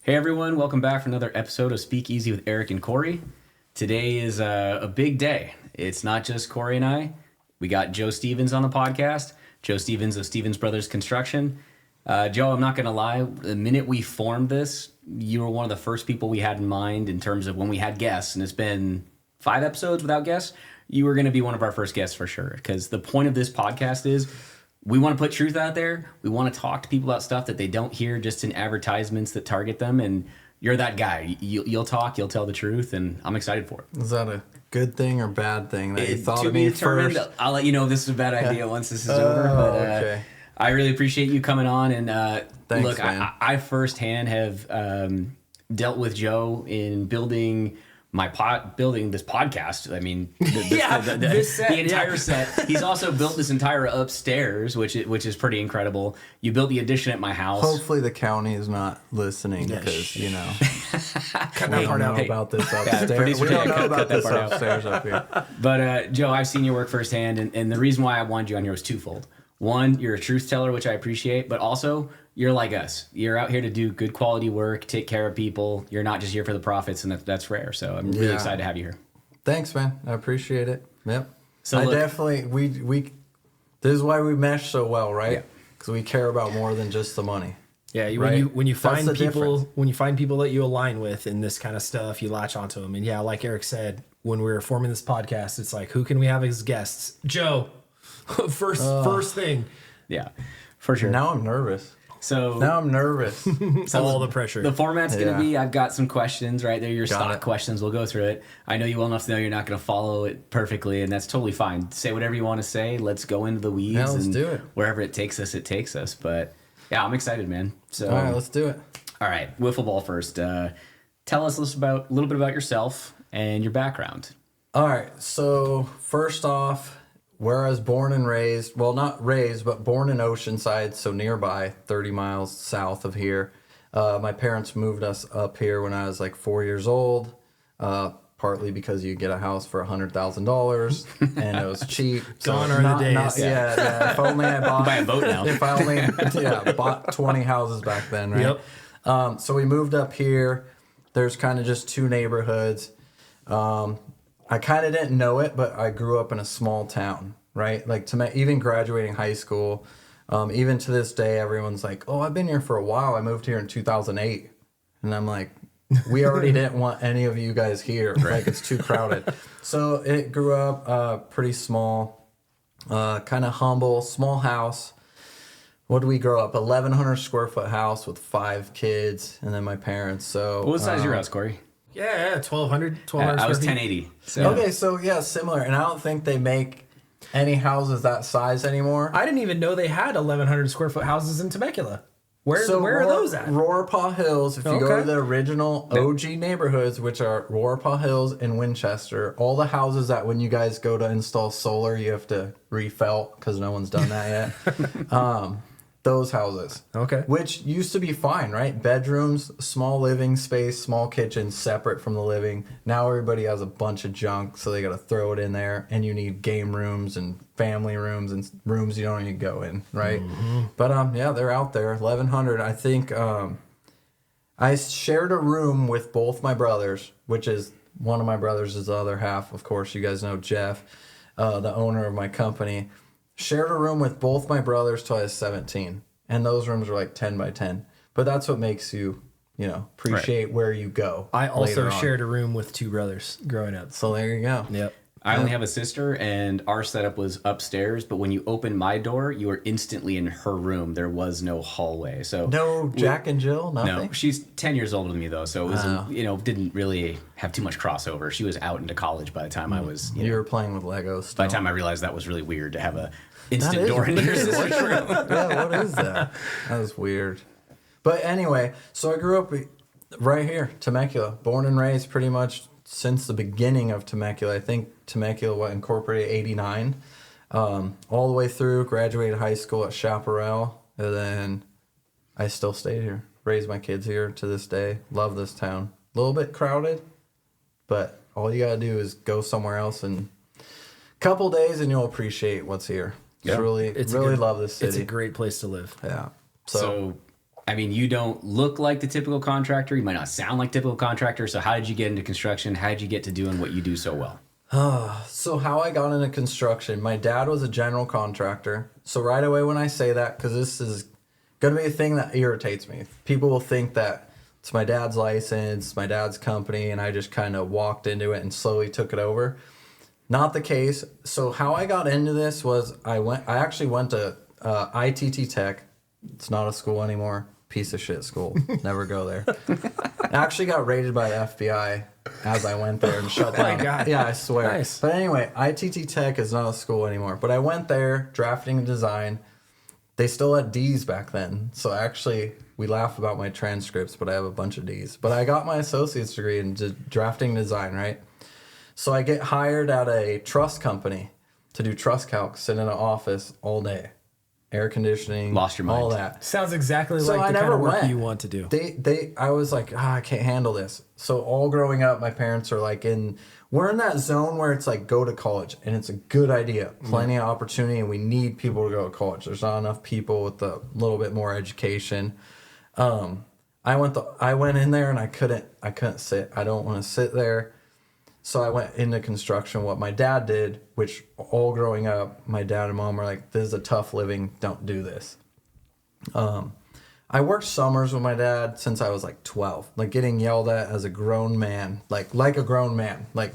Hey everyone, welcome back for another episode of SpeakEasy with Eric and Cory. Today is a big day. It's not just Cory and I. We got Joe Stevens on the podcast. Joe Stevens of Stevens Brothers Construction. Joe, I'm not going to lie. The minute we formed this, you were one of the first people we had in mind in terms of when we had guests. And it's been 5 episodes without guests. You were going to be one of our first guests for sure. Because the point of this podcast is we want to put truth out there. We want to talk to people about stuff that they don't hear just in advertisements that target them. And you're that guy. You'll talk, you'll tell the truth, and I'm excited for it. Is that a good thing or bad thing that you thought of me first? I'll let you know if this is a bad idea once this is over. But okay. I really appreciate you coming on. And Thanks, look, man. I firsthand have dealt with Joe in building this podcast. I mean, the entire set. He's also built this entire upstairs, which is pretty incredible. You built the addition at my house. Hopefully the county is not listening because, you know, Cut that part out. about this upstairs. We don't know about this upstairs up here. But Joe, I've seen your work firsthand, and the reason why I wanted you on here was twofold. One, you're a truth teller, which I appreciate, but also you're like us. You're out here to do good quality work, take care of people. You're not just here for the profits, and that's rare. So I'm really excited to have you here. Thanks, man. I appreciate it. Yep. So I definitely we this is why we mesh so well, right? Because we care about more than just the money. Yeah, right? when you find That's the people difference. when you find people that you align with in this kind of stuff, you latch onto them. And yeah, like Eric said, when we were forming this podcast, it's like, who can we have as guests? Joe, first thing. Yeah, for sure. Now I'm nervous. So All the pressure. The format's going to be, I've got some questions, right? They're your Got stock it. questions. We'll go through it. I know you well enough to know you're not going to follow it perfectly, and that's totally fine. Say whatever you want to say. Let's go into the weeds. Yeah, let's and do it. Wherever it takes us, it takes us. But yeah, I'm excited, man. So, All right, let's do it. all right, wiffle ball first. Tell us a little bit about yourself and your background. All right, so first off, where I was born and raised, well, not raised, but born in Oceanside, so nearby, 30 miles south of here. My parents moved us up here when I was like 4 years old, partly because you get a house for $100,000 and it was cheap. Gone are the days. Yeah. If only I bought Buy a boat now. If I only bought 20 houses back then, right? Yep. So we moved up here. There's kind of just 2 neighborhoods. I kind of didn't know it, but I grew up in a small town, right? Like even graduating high school, even to this day, everyone's like, "Oh, I've been here for a while. I moved here in 2008," and I'm like, "We already didn't want any of you guys here. Like it's too crowded." So it grew up pretty small, kind of humble, small house. What did we grow up? 1,100 square foot house with 5 kids, and then my parents. So What was the size of your house, Cory? Yeah, 1,200 I was square feet. 1080. So. Okay, so yeah, similar. And I don't think they make any houses that size anymore. I didn't even know they had 1,100 square foot houses in Temecula. Where are those at? Roarpaw Hills. If you go to the original OG neighborhoods, which are Roarpaw Hills and Winchester, all the houses that when you guys go to install solar, you have to refelt because no one's done that yet. Those houses. Okay. Which used to be fine, right? Bedrooms, small living space, small kitchen, separate from the living. Now everybody has a bunch of junk, so they got to throw it in there. And you need game rooms and family rooms and rooms you don't even go in, right? Mm-hmm. But yeah, they're out there. 1,100. I think I shared a room with both my brothers, which is one of my brothers is the other half. Of course, you guys know Jeff, the owner of my company. Shared a room with both my brothers till I was 17. And those rooms are like 10 by 10. But that's what makes you, appreciate where you go. I also later on. shared a room with 2 brothers growing up. So there you go. Yep. I only have a sister, and our setup was upstairs. But when you opened my door, you were instantly in her room. There was no hallway. So No Jack and Jill? Nothing? no, she's 10 years older than me though, so it was didn't really have too much crossover. She was out into college by the time I was. You were playing with Legos still. By the time I realized that was really weird to have a instant That is door into your weird. sister's room. Yeah, what is that? That was weird. But anyway, so I grew up right here, Temecula. Born and raised pretty much since the beginning of Temecula. I think Temecula incorporated 89. All the way through, graduated high school at Chaparral, and then I still stayed here. Raised my kids here to this day. Love this town. A little bit crowded, but all you gotta do is go somewhere else in a couple days and you'll appreciate what's here. Yeah. Really love this city. It's a great place to live. Yeah. So I mean, you don't look like the typical contractor. You might not sound like typical contractor. So how did you get into construction? How did you get to doing what you do so well? So how I got into construction, my dad was a general contractor. So right away when I say that, because this is going to be a thing that irritates me. People will think that it's my dad's license, my dad's company, and I just kind of walked into it and slowly took it over. Not the case. So how I got into this was I actually went to ITT Tech. It's not a school anymore. Piece of shit school. Never go there. I actually got raided by the FBI as I went there and shut down. Oh my God. Yeah, I swear. Nice. But anyway, ITT Tech is not a school anymore. But I went there, drafting and design. They still had D's back then. So actually, we laugh about my transcripts, but I have a bunch of D's. But I got my associate's degree in drafting and design, right? So I get hired at a truss company to do truss calcs, sit in an office all day. Air conditioning, Lost your mind. all that. Sounds exactly So I like the kind never of work went. you want to do. I was like, I can't handle this. So all growing up, my parents are like we're in that zone where it's like, go to college and it's a good idea. Plenty of opportunity and we need people to go to college. There's not enough people with a little bit more education. I went in there and I couldn't sit. I don't want to sit there. So I went into construction, what my dad did, which all growing up, my dad and mom were like, this is a tough living, don't do this. I worked summers with my dad since I was like 12, like getting yelled at as a grown man, like a grown man, like,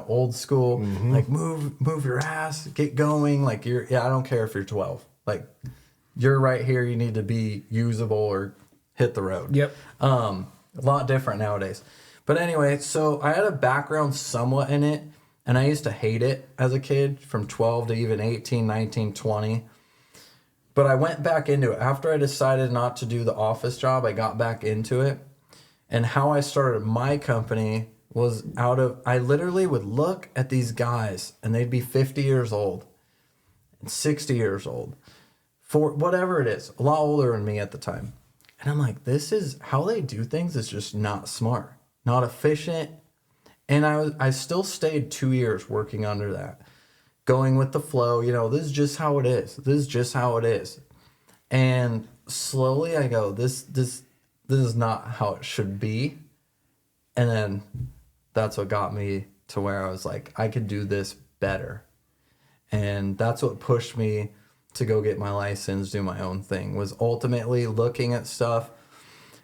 old school, like move your ass, get going. Like I don't care if you're 12, like you're right here. You need to be usable or hit the road. Yep. A lot different nowadays. But anyway, so I had a background somewhat in it, and I used to hate it as a kid from 12 to even 18, 19, 20. But I went back into it. After I decided not to do the office job, I got back into it. And how I started my company was I literally would look at these guys, and they'd be 50 years old and 60 years old, for whatever it is, a lot older than me at the time. And I'm like, this is how they do things is just not smart. Not efficient. And I still stayed 2 years working under that, going with the flow. This is just how it is. This is just how it is. And slowly I go, this is not how it should be. And then that's what got me to where I was like, I could do this better. And that's what pushed me to go get my license, do my own thing, was ultimately looking at stuff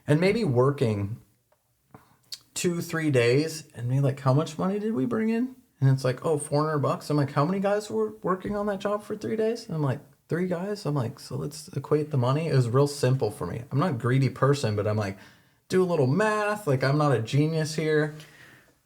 and maybe working 2-3 days and be like, how much money did we bring in? And it's like, oh, $400. I'm like, how many guys were working on that job for 3 days? And I'm like, 3 guys. I'm like, so let's equate the money. It was real simple for me. I'm not a greedy person, but I'm like, do a little math. Like, I'm not a genius here.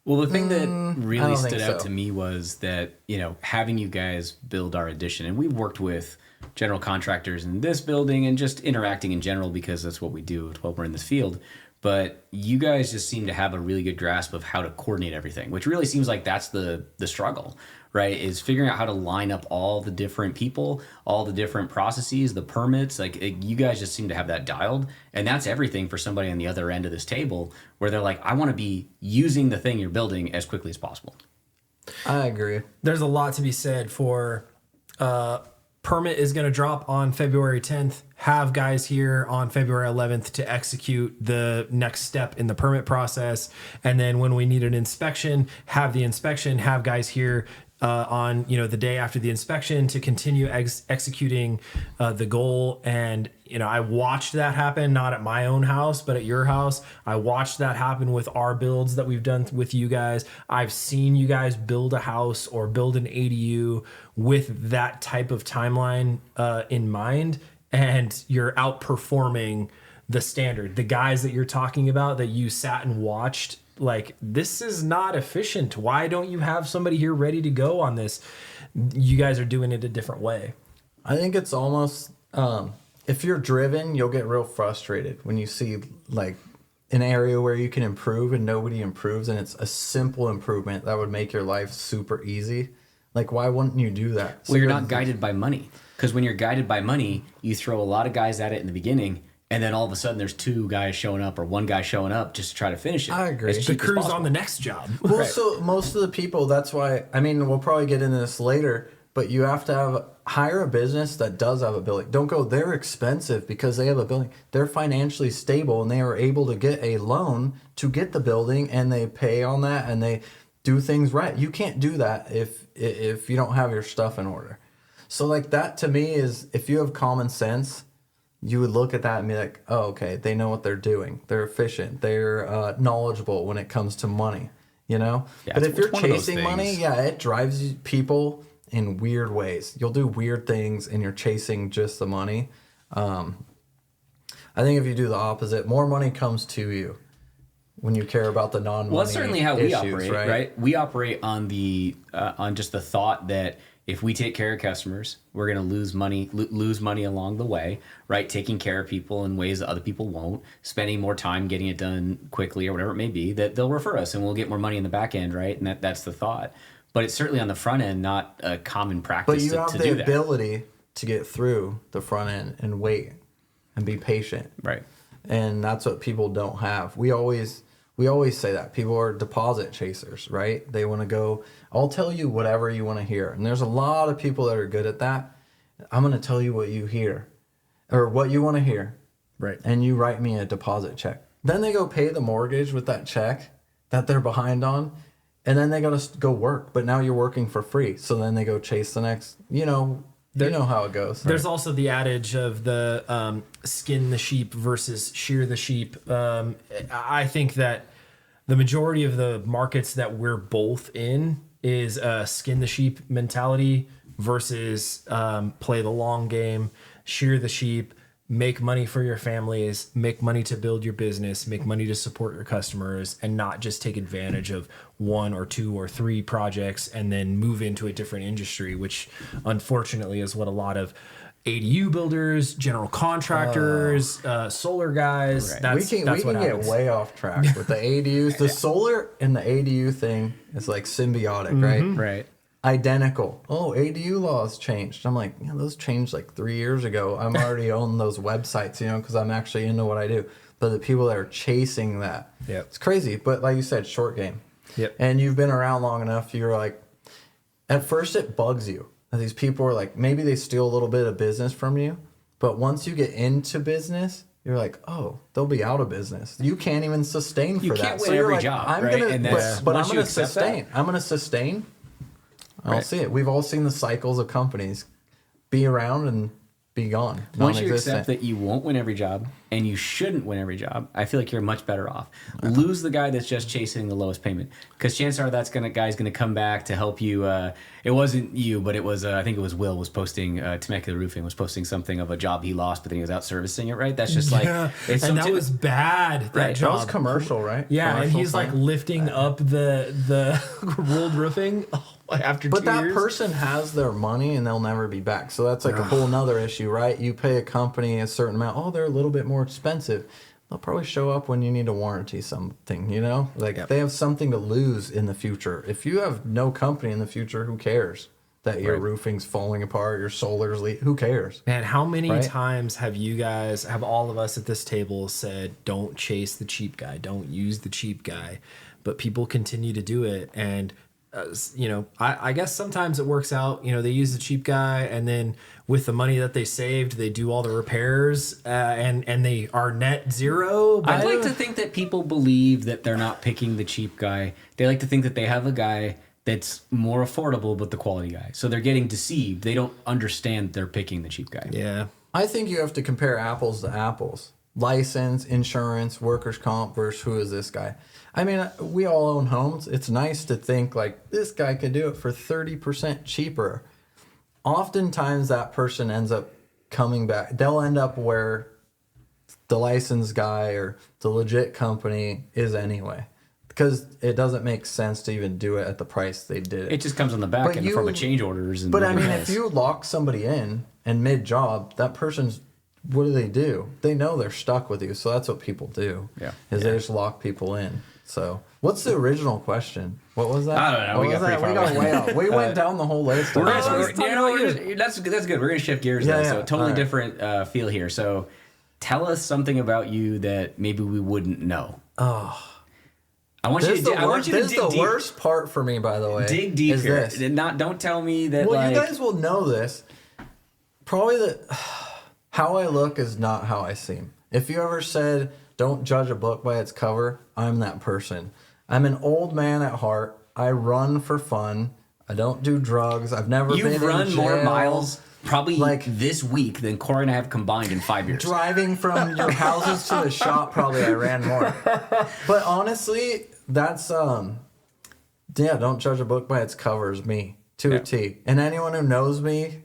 Well, the thing that I really don't stood think out so. to me was that, having you guys build our addition, and we worked with general contractors in this building and just interacting in general because that's what we do while we're in this field. But you guys just seem to have a really good grasp of how to coordinate everything, which really seems like that's the struggle, right? Is figuring out how to line up all the different people, all the different processes, the permits. You guys just seem to have that dialed. And that's everything for somebody on the other end of this table where they're like, I want to be using the thing you're building as quickly as possible. I agree. There's a lot to be said for permit is going to drop on February 10th. Have guys here on February 11th to execute the next step in the permit process. And then when we need an inspection, have the inspection, have guys here on the day after the inspection to continue executing the goal. And I watched that happen, not at my own house, but at your house. I watched that happen with our builds that we've done with you guys. I've seen you guys build a house or build an ADU with that type of timeline in mind, and you're outperforming the standard. The guys that you're talking about that you sat and watched, like, this is not efficient. Why don't you have somebody here ready to go on this? You guys are doing it a different way. I think it's almost, if you're driven, you'll get real frustrated when you see like an area where you can improve and nobody improves, and it's a simple improvement that would make your life super easy. Like, why wouldn't you do that? Well, you're not guided by money, because when you're guided by money, you throw a lot of guys at it in the beginning, and then all of a sudden there's 2 guys showing up or 1 guy showing up just to try to finish it. I agree. As The cheap as crew's possible. on the next job. Well, Right. so most of the people, that's why, we'll probably get into this later, but you have to hire a business that does have a building. Don't go, they're expensive because they have a building. They're financially stable and they are able to get a loan to get the building, and they pay on that and they do things right. You can't do that if you don't have your stuff in order. So like that to me is, if you have common sense, you would look at that and be like, oh, okay, they know what they're doing. They're efficient. They're knowledgeable when it comes to money, you know? Yeah, but if you're one of those chasing money, things. yeah, it drives people in weird ways. You'll do weird things and you're chasing just the money. I think if you do the opposite, more money comes to you when you care about the non-money Well, that's certainly how we issues, operate, right? We operate on the on just the thought that if we take care of customers, we're going to lose money along the way, right? Taking care of people in ways that other people won't, spending more time getting it done quickly or whatever it may be, that they'll refer us and we'll get more money in the back end, right? And that's the thought. But it's certainly on the front end not a common practice but you to have do the that. ability to get through the front end and wait and be patient. Right. And that's what people don't have. We always say that people are deposit chasers, right? They want to go, I'll tell you whatever you want to hear. And there's a lot of people that are good at that. I'm going to tell you what you hear or what you want to hear. Right. And you write me a deposit check. Then they go pay the mortgage with that check that they're behind on. And then they got to go work. But now you're working for free. So then they go chase the next, you know how it goes. There's also the adage of the skin the sheep versus shear the sheep. I think that the majority of the markets that we're both in is skin the sheep mentality versus play the long game, shear the sheep, make money for your families, make money to build your business, make money to support your customers, and not just take advantage of one or two or three projects and then move into a different industry, which unfortunately is what a lot of ADU builders, general contractors, solar guys. Right. That's we can what get happens. way off track with the ADUs. The solar and the ADU thing is like symbiotic, right? Right. Identical. Oh, ADU laws changed. I'm like, yeah, those changed like 3 years ago. I'm already on those websites, because I'm actually into what I do. But the people that are chasing that, Yep. it's crazy. But like you said, short game. Yep. And you've been around long enough, you're like, at first it bugs you. And these people are like, maybe they steal a little bit of business from you. But once you get into business, you're like, oh, they'll be out of business. You can't even sustain for You that. can't win so you're every like, job, I'm right? gonna, And that's- but I'm once you going to accept sustain. that- I'm going to sustain. I'll Right. see it. We've all seen the cycles of companies be around and be gone. Once you Non-existent. accept that you won't win every job and you shouldn't win every job, I feel like you're much better off. Lose the guy that's just chasing the lowest payment, because chances are guy's gonna come back to help you. It wasn't you, but it was I think it was Will was posting Temecula Roofing was posting something of a job he lost, but then he was out servicing it. Right? That's just like it's and that so was bad. That Right. job. That was commercial, right? Yeah, and Commercial he's like sign. lifting up the rolled roofing after But 2 that years. person has their money and they'll never be back. So that's like a whole nother issue, right? You pay a company a certain amount. Oh, they're a little bit more expensive. They'll probably show up when you need to warranty something, Like Yep. they have something to lose in the future. If you have no company in the future, who cares? That your Right. roofing's falling apart, your solar's who cares? Man, how many Right? times have all of us at this table said, don't chase the cheap guy, don't use the cheap guy, but people continue to do it. And, I guess sometimes it works out, they use the cheap guy and then with the money that they saved, they do all the repairs and they are net zero. But I like to think that people believe that they're not picking the cheap guy. They like to think that they have a guy that's more affordable, but the quality guy. So they're getting deceived. They don't understand they're picking the cheap guy. yeah. I think you have to compare apples to apples. License, insurance, workers' comp versus who is this guy? I mean, we all own homes. It's nice to think like this guy could do it for 30% cheaper. Oftentimes that person ends up coming back. They'll end up where the licensed guy or the legit company is anyway. Because it doesn't make sense to even do it at the price they did it. It just comes on the back But end you- from a change orders. And But I mean, everything if else. you lock somebody in and mid-job, that person's, what do? They know they're stuck with you. So that's what people do. Yeah. Is they just lock people in. So what's the original question? What was that? I don't know. What We was got that? pretty We far got way off. We went down the whole list. We're already. that's good. We're gonna shift gears Yeah, though. yeah. So totally All right. different feel here. So tell us something about you that maybe we wouldn't know. I want you to dig This is the deep. worst part for me, by the way. Dig deep is here. this. Don't tell me that. Well, like, you guys will know this. Probably how I look is not how I seem. If you ever said, "Don't judge a book by its cover," I'm that person. I'm an old man at heart. I run for fun. I don't do drugs. I've never been in jail. You've run more miles probably like this week than Cory and I have combined in 5 years. Driving from your houses to the shop, probably I ran more. But honestly, that's don't judge a book by its cover is me to a T. And anyone who knows me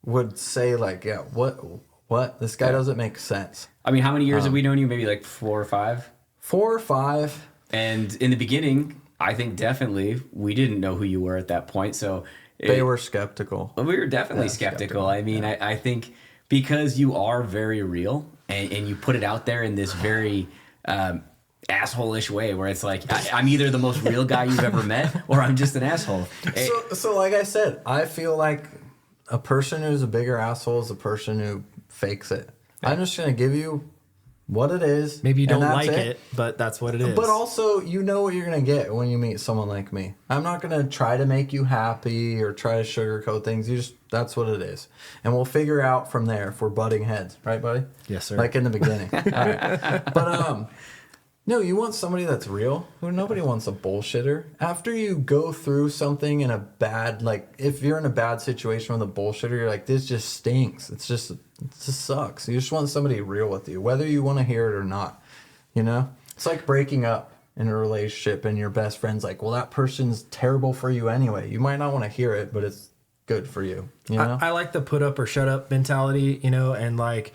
would say like, yeah, what? This guy doesn't make sense. I mean, how many years have we known you? Maybe like 4 or 5? 4 or 5. And in the beginning, I think definitely we didn't know who you were at that point. So they were skeptical. We were definitely skeptical. I mean, I think because you are very real and you put it out there in this very asshole-ish way where it's like, I'm either the most real guy you've ever met or I'm just an asshole. So like I said, I feel like a person who's a bigger asshole is a person who fakes it. Yeah. I'm just going to give you what it is. Maybe you don't like it, but that's what it is. But also, you know what you're going to get when you meet someone like me. I'm not going to try to make you happy or try to sugarcoat things. That's what it is. And we'll figure out from there if we're butting heads. Right, buddy? Yes, sir. Like in the beginning. All right. But, no, you want somebody that's real. Nobody wants a bullshitter. After you go through something in a bad, like if you're in a bad situation with a bullshitter, you're like, this just stinks. It just sucks. You just want somebody real with you, whether you want to hear it or not. You know, it's like breaking up in a relationship and your best friend's like, well, that person's terrible for you anyway. You might not want to hear it, but it's good for you. You know, I like the put up or shut up mentality, you know, and like,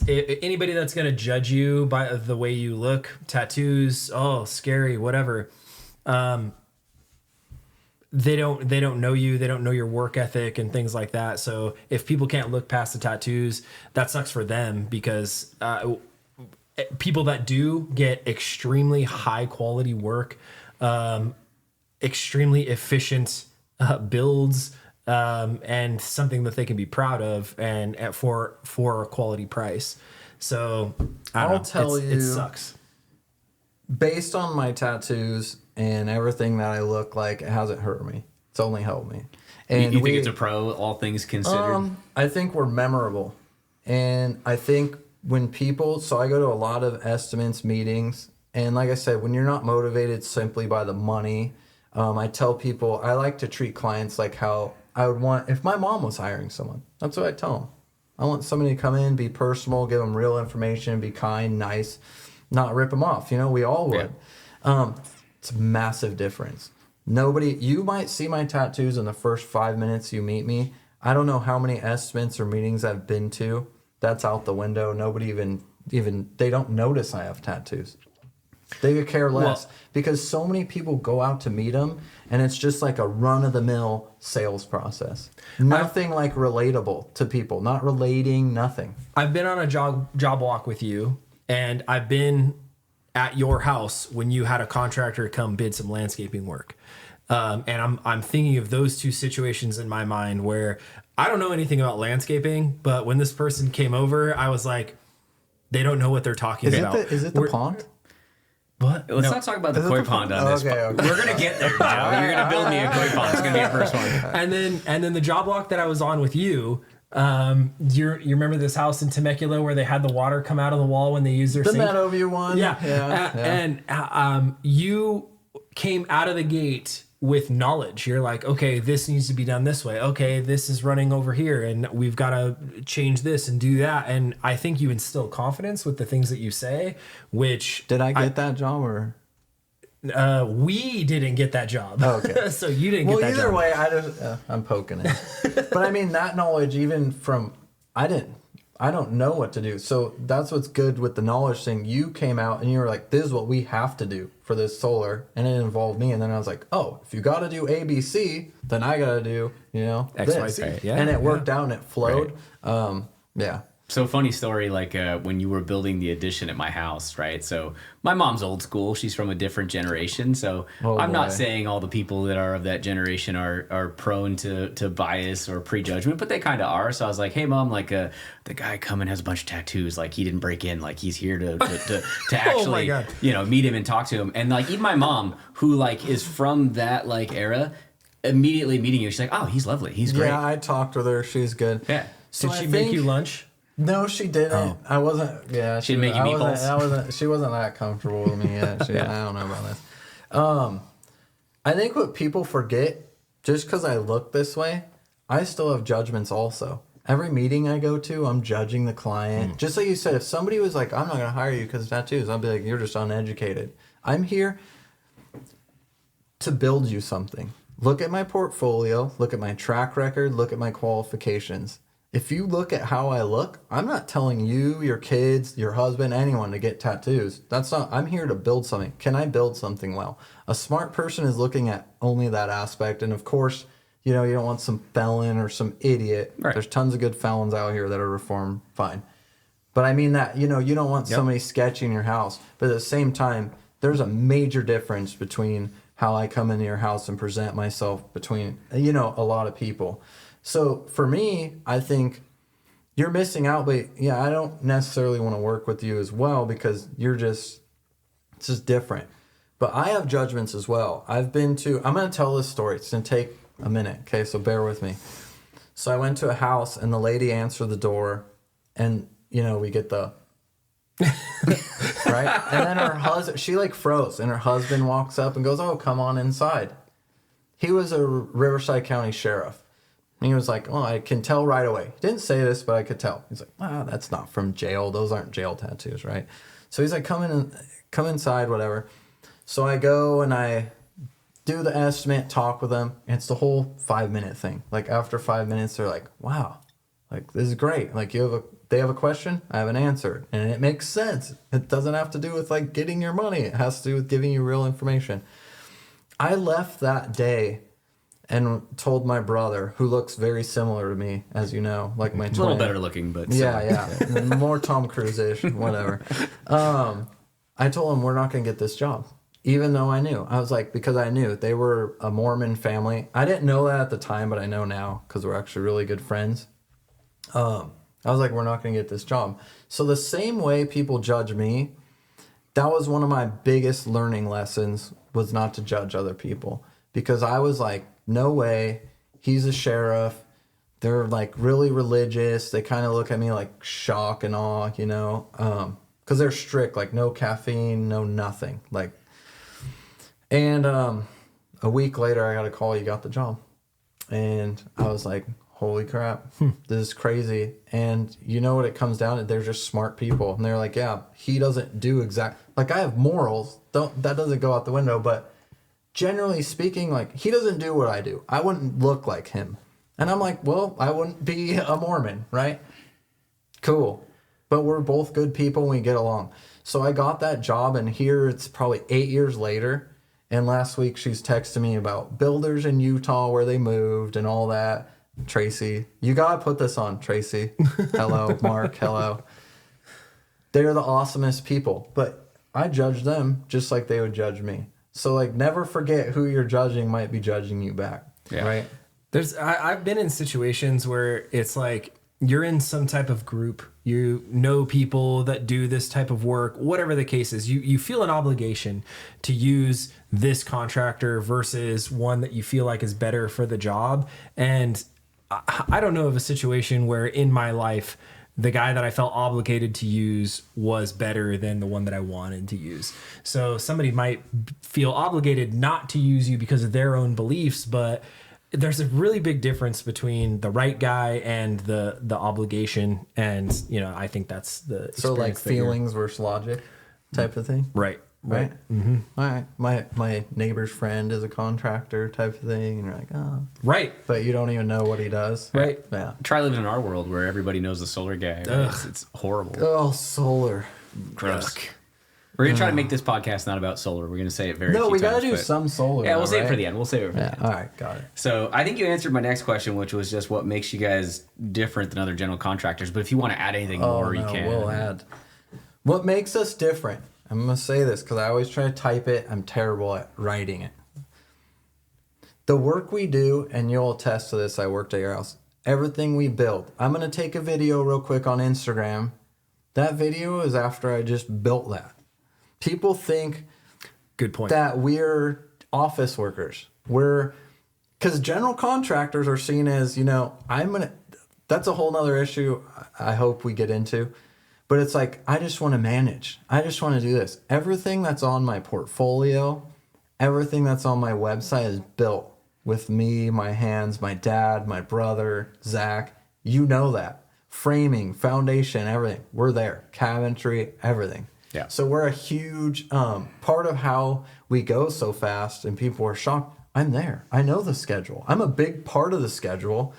anybody that's going to judge you by the way you look, tattoos, oh, scary, whatever. They don't know you. They don't know your work ethic and things like that. So if people can't look past the tattoos, that sucks for them because people that do get extremely high quality work, extremely efficient builds, and something that they can be proud of and for a quality price. So I'll tell you, it sucks. Based on my tattoos and everything that I look like, it hasn't hurt me. It's only helped me. And you think it's a pro, all things considered? I think we're memorable. And I think when people, so I go to a lot of estimates meetings. And like I said, when you're not motivated simply by the money, I tell people, I like to treat clients like how I would want, if my mom was hiring someone, that's what I tell them. I want somebody to come in, be personal, give them real information, be kind, nice, not rip them off. You know, we all would. Yeah. It's a massive difference. You might see my tattoos in the first 5 minutes you meet me. I don't know how many estimates or meetings I've been to. That's out the window. Nobody even they don't notice I have tattoos. They could care less because so many people go out to meet them and it's just like a run-of-the-mill sales process. Nothing like relatable to people, not relating, nothing. I've been on a job walk with you and I've been at your house when you had a contractor come bid some landscaping work. And I'm thinking of those two situations in my mind where I don't know anything about landscaping, but when this person came over, I was like, they don't know what they're talking about. Is it the pond? What? Let's not talk about the koi pond on this. Okay. We're gonna get there, Joe. You're gonna build me a koi pond. It's gonna be our first one. And then the job walk that I was on with you, you remember this house in Temecula where they had the water come out of the wall when they used their the sink? Meadowview one. Yeah. And you came out of the gate with knowledge. You're like, okay, this needs to be done this way. Okay, this is running over here and we've got to change this and do that. And I think you instill confidence with the things that you say, which... Did I get that job or... we didn't get that job. Oh, okay. So you didn't get that job. Well, either way, I'm poking it. But I mean, that knowledge, even from... I don't know what to do. So that's what's good with the knowledge thing. You came out and you were like, this is what we have to do for this solar. And it involved me. And then I was like, oh, if you got to do A, B, C, then I got to do, X, this. Y, Z. Yeah, and it worked out and it flowed. Right. Yeah. So funny story, like when you were building the addition at my house, right? So my mom's old school. She's from a different generation. So I'm not saying all the people that are of that generation are prone to bias or prejudgment, but they kind of are. So I was like, hey, Mom, like the guy coming has a bunch of tattoos. Like he didn't break in. Like he's here to actually, meet him and talk to him. And like even my mom, who like is from that like era, immediately meeting you, she's like, oh, he's lovely. He's great. Yeah, I talked with her. She's good. Yeah. So did she make you lunch? No, she didn't. Oh. I wasn't. Yeah, she didn't make you meatballs. She wasn't that comfortable with me yet. I don't know about this. I think what people forget, just because I look this way, I still have judgments also. Every meeting I go to, I'm judging the client. Just like you said, if somebody was like, "I'm not going to hire you because of tattoos," I'll be like, "You're just uneducated." I'm here to build you something. Look at my portfolio. Look at my track record. Look at my qualifications. If you look at how I look, I'm not telling you, your kids, your husband, anyone to get tattoos. That's not, I'm here to build something. Can I build something well? A smart person is looking at only that aspect. And of course, you don't want some felon or some idiot. Right. There's tons of good felons out here that are reformed, fine. But I mean that, you don't want somebody sketching your house. But at the same time, there's a major difference between how I come into your house and present myself between, a lot of people. So for me, I think you're missing out, but I don't necessarily want to work with you as well because it's just different. But I have judgments as well. I'm going to tell this story. It's going to take a minute. Okay. So bear with me. So I went to a house and the lady answered the door and, we get the, right. And then her husband, she like froze and her husband walks up and goes, "Oh, come on inside." He was a Riverside County sheriff. And he was like, "Oh, I can tell right away." He didn't say this, but I could tell. He's like, "Wow, that's not from jail. Those aren't jail tattoos, right?" So he's like, come inside, whatever. So I go and I do the estimate, talk with them. And it's the whole 5-minute thing. Like after 5 minutes, they're like, "Wow, like this is great. Like they have a question, I have an answer. And it makes sense. It doesn't have to do with like getting your money. It has to do with giving you real information." I left that day and told my brother, who looks very similar to me, as you know, like my twin. A little better looking, but yeah, more Tom Cruise-ish, whatever. I told him we're not going to get this job, even though I knew. I was like, because I knew they were a Mormon family. I didn't know that at the time, but I know now because we're actually really good friends. I was like, we're not going to get this job. So the same way people judge me, that was one of my biggest learning lessons, was not to judge other people. Because I was like, no way, he's a sheriff. They're like really religious. They kind of look at me like shock and awe, because they're strict, like no caffeine, no nothing. Like, and a week later, I got a call, "You got the job." And I was like, holy crap, this is crazy. And you know what it comes down to? They're just smart people. And they're like, yeah, he doesn't do like I have morals. That doesn't go out the window, but generally speaking, like he doesn't do what I do. I wouldn't look like him. And I'm like, well, I wouldn't be a Mormon, right? Cool. But we're both good people and we get along. So I got that job, and here it's probably 8 years later. And last week she's texting me about builders in Utah where they moved and all that. Tracy, you got to put this on, Tracy. Hello, Mark. Hello. They're the awesomest people, but I judge them just like they would judge me. So like, never forget who you're judging might be judging you back. Yeah. Right. I've been in situations where it's like you're in some type of group, you know people that do this type of work, whatever the case is, you feel an obligation to use this contractor versus one that you feel like is better for the job. And I don't know of a situation where in my life, the guy that I felt obligated to use was better than the one that I wanted to use. So somebody might feel obligated not to use you because of their own beliefs, but there's a really big difference between the right guy and the obligation. And, I think that's the experience. So like feelings versus logic type of thing? Right. Right. Mm-hmm. All right. My neighbor's friend is a contractor type of thing, and you're like, oh, right. But you don't even know what he does. Right. Yeah. Try living in our world where everybody knows the solar guy. Right? It's horrible. Oh, solar. Gross. We're gonna try to make this podcast not about solar. We're gonna say it very. No, few we gotta times, do but- some solar. Yeah, we'll though, save it right? for the end. We'll save it for the end. All right, got it. So I think you answered my next question, which was just what makes you guys different than other general contractors. But if you want to add anything more, you can. We'll add. What makes us different? I'm gonna say this because I always try to type it. I'm terrible at writing it. The work we do, and you'll attest to this. I worked at your house. Everything we build. I'm gonna take a video real quick on Instagram. That video is after I just built that. People think Good point. that we're office workers. Because general contractors are seen as, that's a whole nother issue I hope we get into. But it's like, I just want to manage. I just want to do this. Everything that's on my portfolio, everything that's on my website is built with me, my hands, my dad, my brother, Zach. You know that. Framing, foundation, everything. We're there. Cabinetry, everything. Yeah. So we're a huge part of how we go so fast, and people are shocked. I'm there. I know the schedule. I'm a big part of the schedule,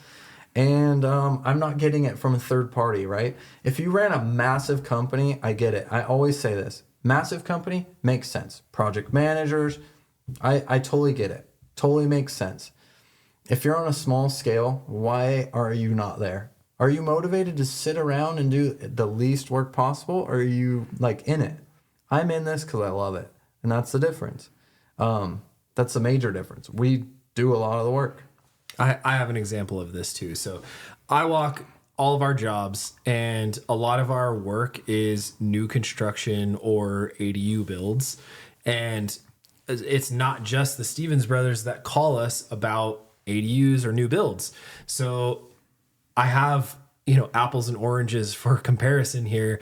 and I'm not getting it from a third party, right? If you ran a massive company, I get it. I always say this. Massive company makes sense. Project managers, I totally get it. Totally makes sense. If you're on a small scale, why are you not there? Are you motivated to sit around and do the least work possible, or are you like in it? I'm in this because I love it, and that's the difference. That's the major difference. We do a lot of the work. I have an example of this too. So I walk all of our jobs, and a lot of our work is new construction or ADU builds. And it's not just the Stevens brothers that call us about ADUs or new builds. So I have, apples and oranges for comparison here.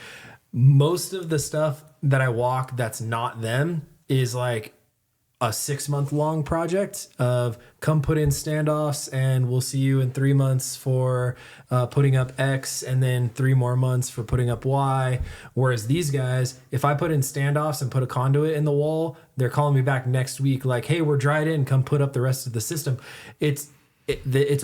Most of the stuff that I walk that's not them is like a 6-month long project of come put in standoffs and we'll see you in 3 months for putting up X and then 3 more months for putting up Y. Whereas these guys, if I put in standoffs and put a conduit in the wall, they're calling me back next week like, hey, we're dried in, come put up the rest of the system. It's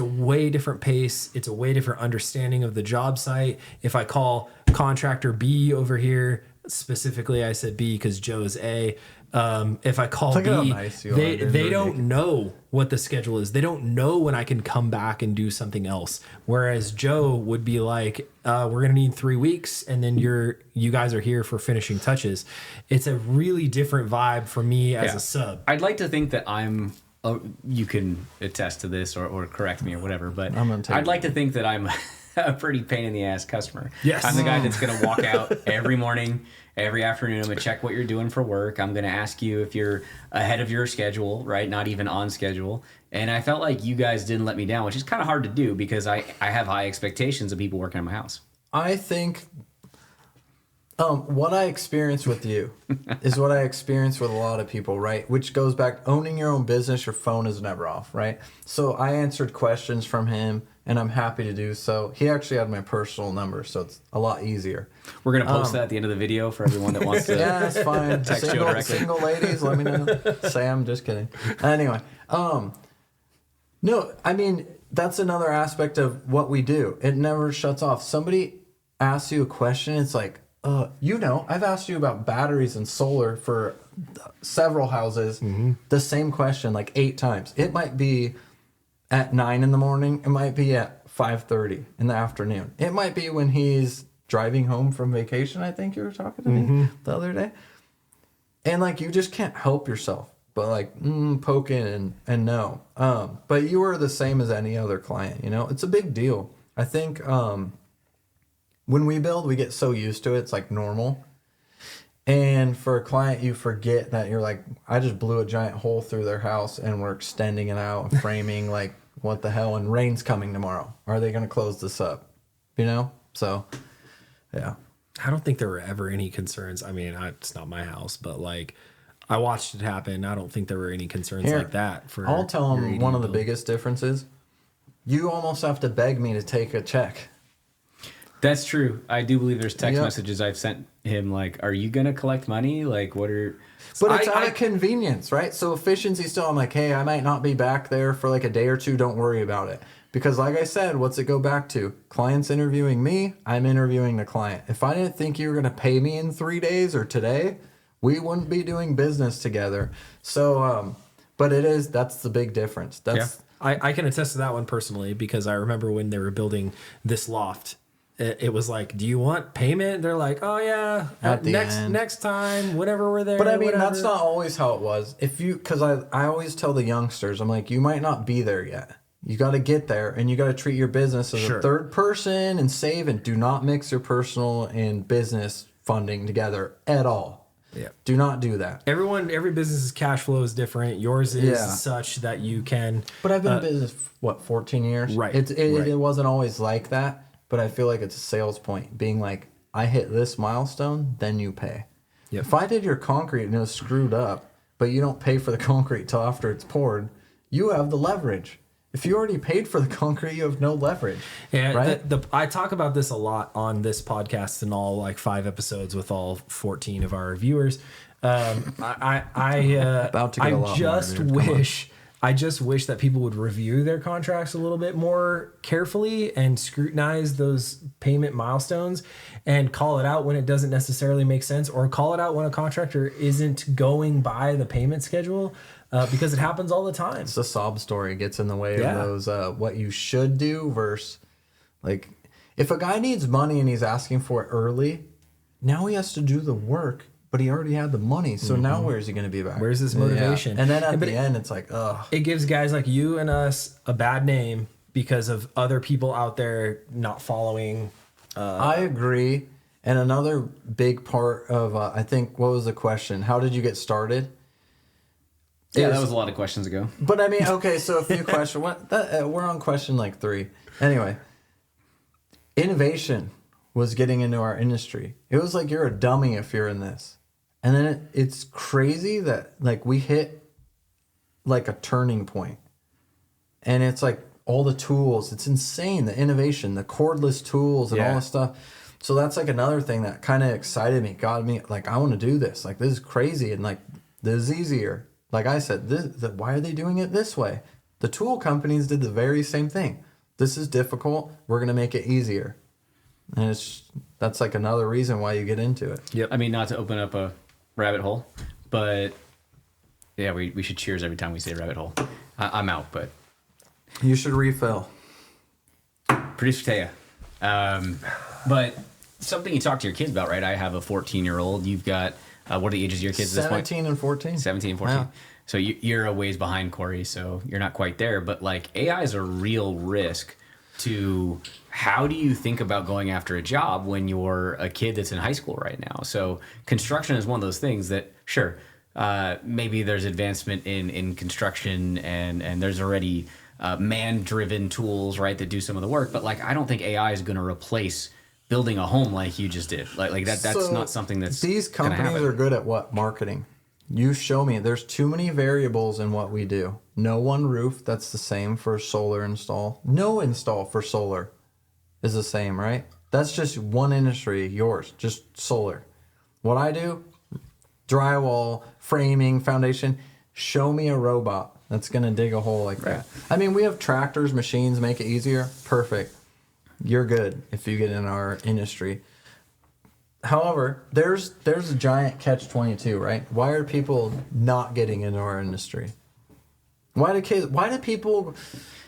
a way different pace. It's a way different understanding of the job site. If I call contractor B over here, specifically I said B because Joe's A. If I call Look at how B, nice you are, they dude. don't know what the schedule is. They don't know when I can come back and do something else. Whereas Joe would be like, we're going to need 3 weeks. And then you guys are here for finishing touches. It's a really different vibe for me as a sub. I'd like to think that I'm. You can attest to this or correct me or whatever, but I'd like to think that I'm a pretty pain in the ass customer. Yes. I'm the guy that's going to walk out every morning, every afternoon. I'm going to check what you're doing for work. I'm going to ask you if you're ahead of your schedule, right? Not even on schedule. And I felt like you guys didn't let me down, which is kind of hard to do because I have high expectations of people working in my house. I think what I experienced with you is what I experienced with a lot of people, right? Which goes back, owning your own business, your phone is never off, right? So I answered questions from him, and I'm happy to do so. He actually had my personal number, so it's a lot easier. We're going to post that at the end of the video for everyone that wants to. Yeah, that's fine. Text Joe directly. Single ladies, let me know. Sam, just kidding. Anyway, no, I mean, that's another aspect of what we do. It never shuts off. Somebody asks you a question, it's like, I've asked you about batteries and solar for several houses. Mm-hmm. The same question like 8 times. It might be at 9 in the morning. It might be at 5:30 in the afternoon. It might be when he's driving home from vacation. I think you were talking to me the other day. And like, you just can't help yourself, but like poking and no. But you are the same as any other client. It's a big deal. I think. When we build, we get so used to it, it's like normal. And for a client, you forget that you're like, I just blew a giant hole through their house and we're extending it out and framing, like, what the hell? And rain's coming tomorrow. Are they going to close this up? So, yeah. I don't think there were ever any concerns. I mean, it's not my house, but like I watched it happen. I don't think there were any concerns like that. I'll tell them one of the build. biggest differences. You almost have to beg me to take a check. That's true. I do believe there's text messages I've sent him like, are you going to collect money? Like, what are... But it's out of convenience, right? So efficiency still, I'm like, hey, I might not be back there for like a day or two. Don't worry about it. Because like I said, what's it go back to? Client's interviewing me. I'm interviewing the client. If I didn't think you were going to pay me in 3 days or today, we wouldn't be doing business together. So, but that's the big difference. That's I can attest to that one personally, because I remember when they were building this loft, it was like, do you want payment? They're like, oh yeah, At the end. next time, whenever we're there. But I mean, whatever. that's not always how it was. Because I always tell the youngsters, I'm like, you might not be there yet. You got to get there, and you got to treat your business as a third person and save, and do not mix your personal and business funding together at all. Yeah. Do not do that. Every business's cash flow is different. Yours is such that you can. But I've been in business, 14 years? Right. It wasn't always like that, but I feel like it's a sales point, being like, I hit this milestone, then you pay. Yep. If I did your concrete and it was screwed up, but you don't pay for the concrete till after it's poured, you have the leverage. If you already paid for the concrete, you have no leverage. Yeah, right? I talk about this a lot on this podcast and all 5 episodes with all 14 of our viewers. I just wish that people would review their contracts a little bit more carefully and scrutinize those payment milestones and call it out when it doesn't necessarily make sense, or call it out when a contractor isn't going by the payment schedule. Because it happens all the time. It's a sob story. It gets in the way of those, what you should do versus, if a guy needs money and he's asking for it early, now he has to do the work, but he already had the money. So now where's he going to be back? Where's his motivation? Yeah. And then at the end, it's like, ugh. It gives guys like you and us a bad name because of other people out there not following. I agree. And another big part of, I think, what was the question? How did you get started? Yeah, that was a lot of questions ago. But I mean, okay, so a few questions. We're on question 3. Anyway, innovation was getting into our industry. It was like, you're a dummy if you're in this. And then it's crazy that we hit a turning point. And it's all the tools. It's insane, the innovation, the cordless tools and all this stuff. So that's another thing that kind of excited me, got me I want to do this. This is crazy, and this is easier. Like I said, why are they doing it this way? The tool companies did the very same thing. This is difficult. We're going to make it easier. And that's another reason why you get into it. Yep. I mean, not to open up a rabbit hole, but yeah, we should cheers every time we say rabbit hole. I'm out, but. You should refill. Producer Taya. But something you talk to your kids about, right? I have a 14-year-old. You've got... what are the ages of your kids at this point? 17 and 14. 17 and 14. Yeah. So you're a ways behind Cory, so you're not quite there. But AI is a real risk to how do you think about going after a job when you're a kid that's in high school right now? So construction is one of those things that, sure, maybe there's advancement in construction and there's already man-driven tools, right, that do some of the work. But I don't think AI is going to replace building a home like you just did. That's so not something that's these companies are good at what? Marketing. You show me. There's too many variables in what we do. No one roof that's the same for solar install. No install for solar is the same, right? That's just one industry, yours, just solar. What I do, drywall, framing, foundation. Show me a robot that's going to dig a hole like that. I mean, we have tractors, machines, make it easier. Perfect. You're good if you get in our industry. However, there's a giant catch-22, right? Why are people not getting into our industry? Why do people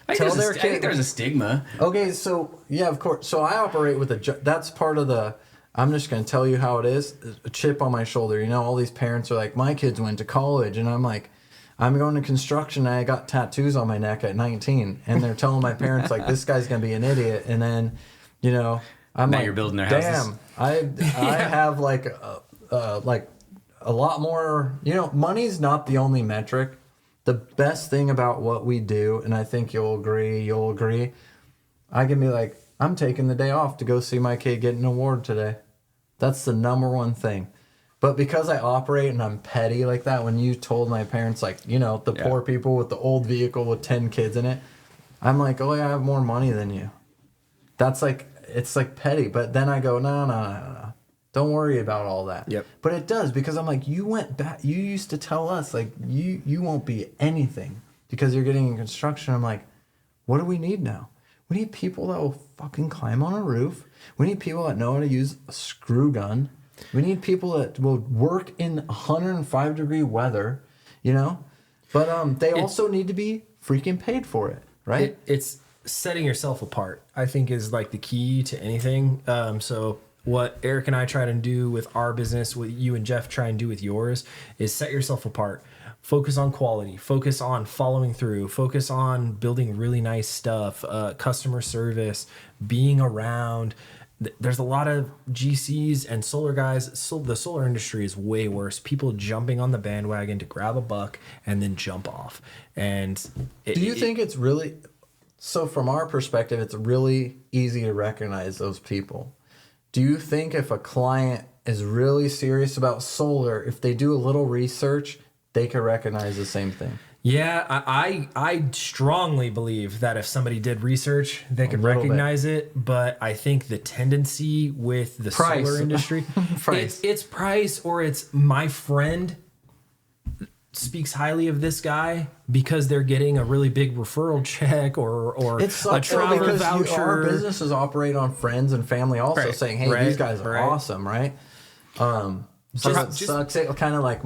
tell their kids? I think there's a stigma. Okay, so yeah, of course. So I operate with that's part of the. I'm just going to tell you how it is. A chip on my shoulder. All these parents are like, my kids went to college, and I'm like, I'm going to construction and I got tattoos on my neck at 19, and they're telling my parents this guy's going to be an idiot, and then, I'm now you're building their houses. Damn, I have a lot more. Money's not the only metric. The best thing about what we do, and I think you'll agree, I can be I'm taking the day off to go see my kid get an award today. That's the number one thing. But because I operate and I'm petty like that, when you told my parents, poor people with the old vehicle with 10 kids in it, I'm like, oh, yeah, I have more money than you. That's it's petty. But then I go, no. Don't worry about all that. Yep. But it does, because I'm like, you went back. You used to tell us, you won't be anything because you're getting in construction. I'm like, what do we need now? We need people that will fucking climb on a roof. We need people that know how to use a screw gun. We need people that will work in 105-degree weather, you know? But they also need to be freaking paid for it, right? It's setting yourself apart, I think, is like the key to anything. So what Eric and I try to do with our business, what you and Jeff try and do with yours, is set yourself apart. Focus on quality, focus on following through, focus on building really nice stuff, customer service, being around. There's a lot of GCs and solar guys. So the solar industry is way worse. People jumping on the bandwagon to grab a buck and then jump off. And do you think it's really, so from our perspective, it's really easy to recognize those people? Do you think if a client is really serious about solar, if they do a little research, they can recognize the same thing? Yeah, I strongly believe that if somebody did research, they could recognize it. But I think the tendency with the solar industry, it's price, or it's my friend speaks highly of this guy because they're getting a really big referral check or a travel voucher. Our businesses operate on friends and family also saying, hey, these guys are awesome, right? So it sucks. It kind of like...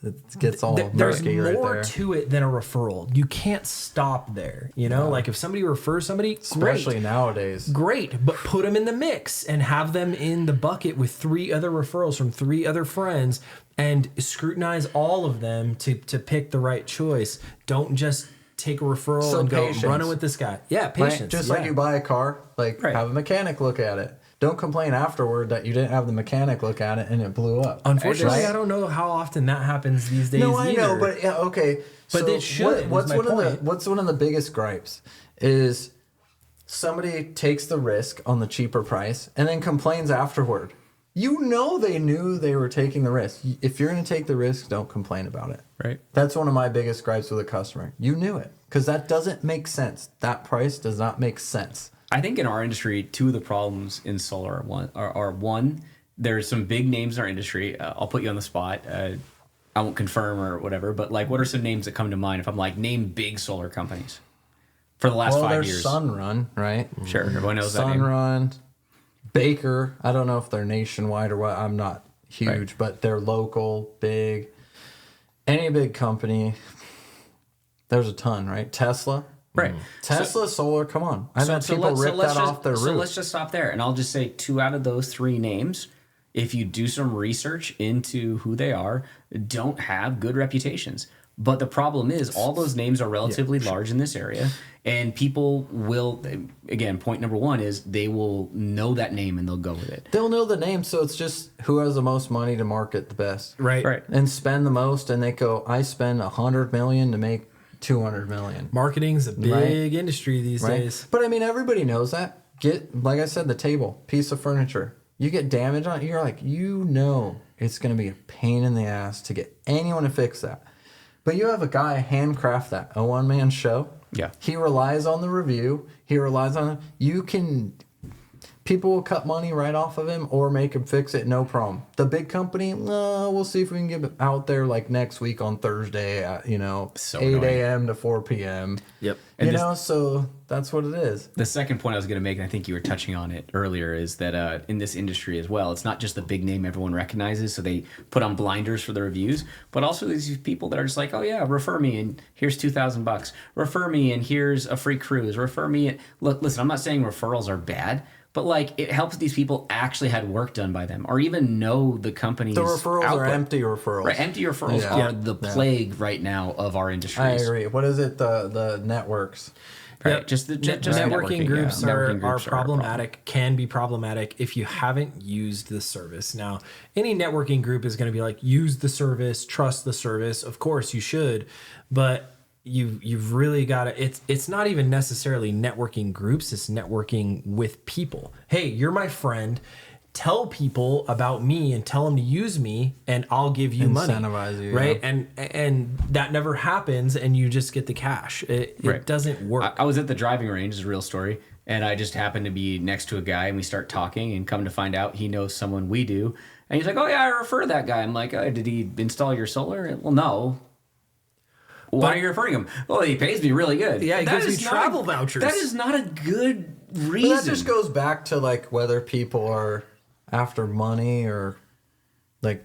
It gets all there's murky more right to it than a referral. You can't stop there. You know, like if somebody refers somebody, especially nowadays, great, but put them in the mix and have them in the bucket with 3 other referrals from 3 other friends and scrutinize all of them to pick the right choice. Don't just take a referral and go running with this guy. Yeah, patience. Right? Just like you buy a car, have a mechanic look at it. Don't complain afterward that you didn't have the mechanic look at it and it blew up. Unfortunately, I don't know how often that happens these days. No, I know, but yeah, okay. But it should. What's one of the biggest gripes is somebody takes the risk on the cheaper price and then complains afterward. You know they knew they were taking the risk. If you're going to take the risk, don't complain about it. Right. That's one of my biggest gripes with a customer. You knew it because that doesn't make sense. That price does not make sense. I think in our industry, 2 of the problems in solar are one, there's some big names in our industry. I'll put you on the spot. I won't confirm or whatever, but like, what are some names that come to mind if I'm like, name big solar companies for the last 5 years? Sunrun, right? Sure, everyone knows that name. Sunrun, Baker. I don't know if they're nationwide or what. I'm not huge, but they're local, big. Any big company. There's a ton, right? Tesla. Right. Tesla solar, come on. I know people rip that off their roof. So let's just stop there. And I'll just say 2 out of those 3 names, if you do some research into who they are, don't have good reputations. But the problem is all those names are relatively large in this area. And people will, again, point number 1 is they will know that name and they'll go with it. They'll know the name, so it's just who has the most money to market the best. Right. And spend the most, and they go, I spend $100 million to make $200 million. Marketing's a big industry these days. But I mean, everybody knows that. Like I said, the table, piece of furniture. You get damage on it, you're like, it's going to be a pain in the ass to get anyone to fix that. But you have a guy handcraft that, a one-man show. Yeah. He relies on the review. He relies on people will cut money right off of him or make him fix it, no problem. The big company, we'll see if we can get it out there like next week on Thursday at, 8 a.m. to 4 p.m. Yep. So that's what it is. The second point I was going to make, and I think you were touching on it earlier, is that in this industry as well, it's not just the big name everyone recognizes, so they put on blinders for the reviews, but also these people that are just like, oh yeah, refer me, and here's $2,000. Refer me, and here's a free cruise. Refer me. Look, listen, I'm not saying referrals are bad, but like it helps these people actually had work done by them or even know the company's The referrals output. are empty referrals. Right, empty referrals are the plague right now of our industries. I agree. What is it? The networks. Right. Yep. Just networking groups Networking are groups problematic, can be problematic if you haven't used the service. Now, any networking group is going to be like, use the service, trust the service. Of course you should, but you've really got to, it's not even necessarily networking groups, it's networking with people. Hey, you're my friend. Tell people about me and tell them to use me and I'll give you money. Incentivize you. Right. Yeah. And that never happens and you just get the cash. It doesn't work. I was at the driving range, this is a real story, and I just happened to be next to a guy and we start talking and come to find out he knows someone we do. And he's like, oh yeah, I refer that guy. I'm like, did he install your solar? Well, no. Why are you referring him? Well, he pays me really good. Yeah, he gives me travel vouchers. That is not a good reason. But that just goes back to like whether people are after money or like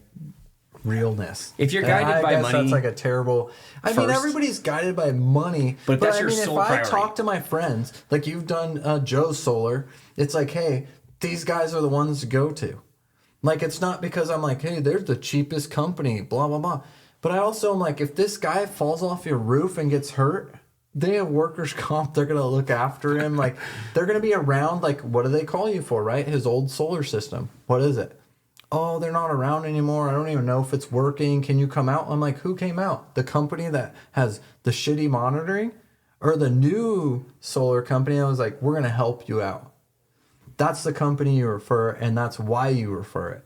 realness. If you're guided by guess money, that's like a terrible. I mean, first. everybody's guided by money, But that's I your mean, sole if priority. I talk to my friends, like you've done Joe's Solar, it's like, hey, these guys are the ones to go to. Like, it's not because I'm like, hey, they're the cheapest company, blah blah blah. But I also am like, if this guy falls off your roof and gets hurt, they have workers' comp. They're gonna look after him. Like, they're gonna be around. Like, what do they call you for, right? His old solar system. What is it? Oh, they're not around anymore. I don't even know if it's working. Can you come out? I'm like, who came out? The company that has the shitty monitoring, or the new solar company that was like, we're gonna help you out. That's the company you refer, and that's why you refer it,